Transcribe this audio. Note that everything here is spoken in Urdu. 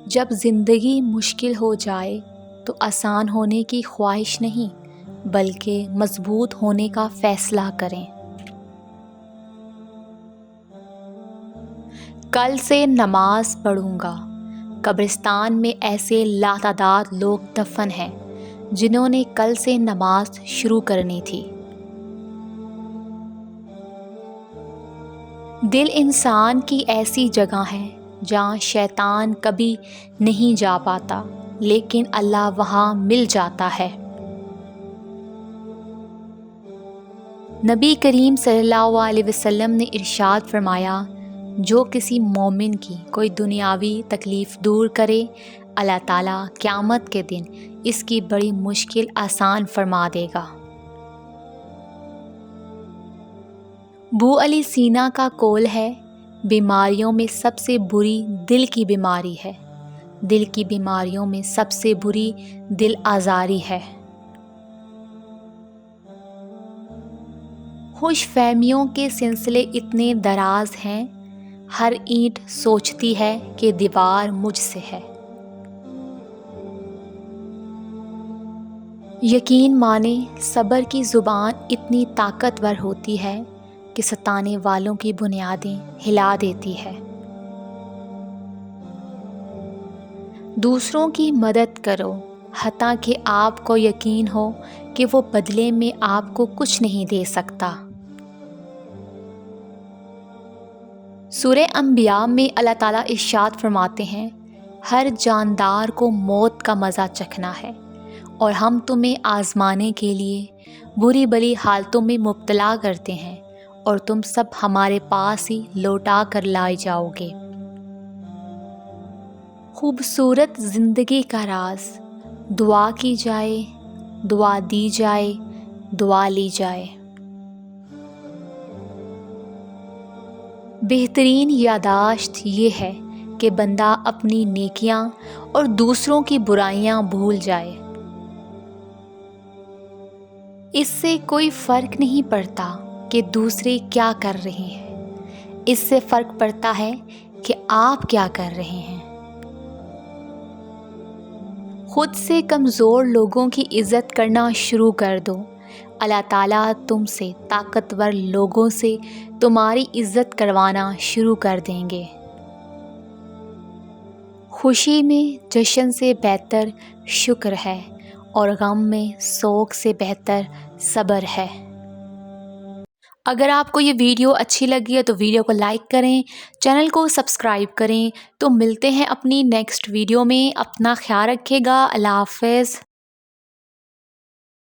جب زندگی مشکل ہو جائے تو آسان ہونے کی خواہش نہیں بلکہ مضبوط ہونے کا فیصلہ کریں۔ کل سے نماز پڑھوں گا۔ قبرستان میں ایسے لاتعداد لوگ دفن ہیں جنہوں نے کل سے نماز شروع کرنی تھی۔ دل انسان کی ایسی جگہ ہے جہاں شیطان کبھی نہیں جا پاتا لیکن اللہ وہاں مل جاتا ہے۔ نبی کریم صلی اللہ علیہ وسلم نے ارشاد فرمایا، جو کسی مومن کی کوئی دنیاوی تکلیف دور کرے، اللہ تعالیٰ قیامت کے دن اس کی بڑی مشکل آسان فرما دے گا۔ ابو علی سینا کا قول ہے، بیماریوں میں سب سے بری دل کی بیماری ہے، دل کی بیماریوں میں سب سے بری دل آزاری ہے۔ خوش فہمیوں کے سلسلے اتنے دراز ہیں، ہر اینٹ سوچتی ہے کہ دیوار مجھ سے ہے۔ یقین مانیں، صبر کی زبان اتنی طاقتور ہوتی ہے کہ ستانے والوں کی بنیادیں ہلا دیتی ہے۔ دوسروں کی مدد کرو حتیٰ کہ آپ کو یقین ہو کہ وہ بدلے میں آپ کو کچھ نہیں دے سکتا۔ سورہ انبیاء میں اللہ تعالیٰ ارشاد فرماتے ہیں، ہر جاندار کو موت کا مزہ چکھنا ہے اور ہم تمہیں آزمانے کے لیے بری بلی حالتوں میں مبتلا کرتے ہیں اور تم سب ہمارے پاس ہی لوٹا کر لائے جاؤ گے۔ خوبصورت زندگی کا راز، دعا کی جائے، دعا دی جائے، دعا لی جائے۔ بہترین یادداشت یہ ہے کہ بندہ اپنی نیکیاں اور دوسروں کی برائیاں بھول جائے۔ اس سے کوئی فرق نہیں پڑتا کہ دوسرے کیا کر رہے ہیں، اس سے فرق پڑتا ہے کہ آپ کیا کر رہے ہیں۔ خود سے کمزور لوگوں کی عزت کرنا شروع کر دو، اللہ تعالیٰ تم سے طاقتور لوگوں سے تمہاری عزت کروانا شروع کر دیں گے۔ خوشی میں جشن سے بہتر شکر ہے اور غم میں سوگ سے بہتر صبر ہے۔ اگر آپ کو یہ ویڈیو اچھی لگی ہے تو ویڈیو کو لائک کریں، چینل کو سبسکرائب کریں۔ تو ملتے ہیں اپنی نیکسٹ ویڈیو میں، اپنا خیال رکھیے گا، اللہ حافظ۔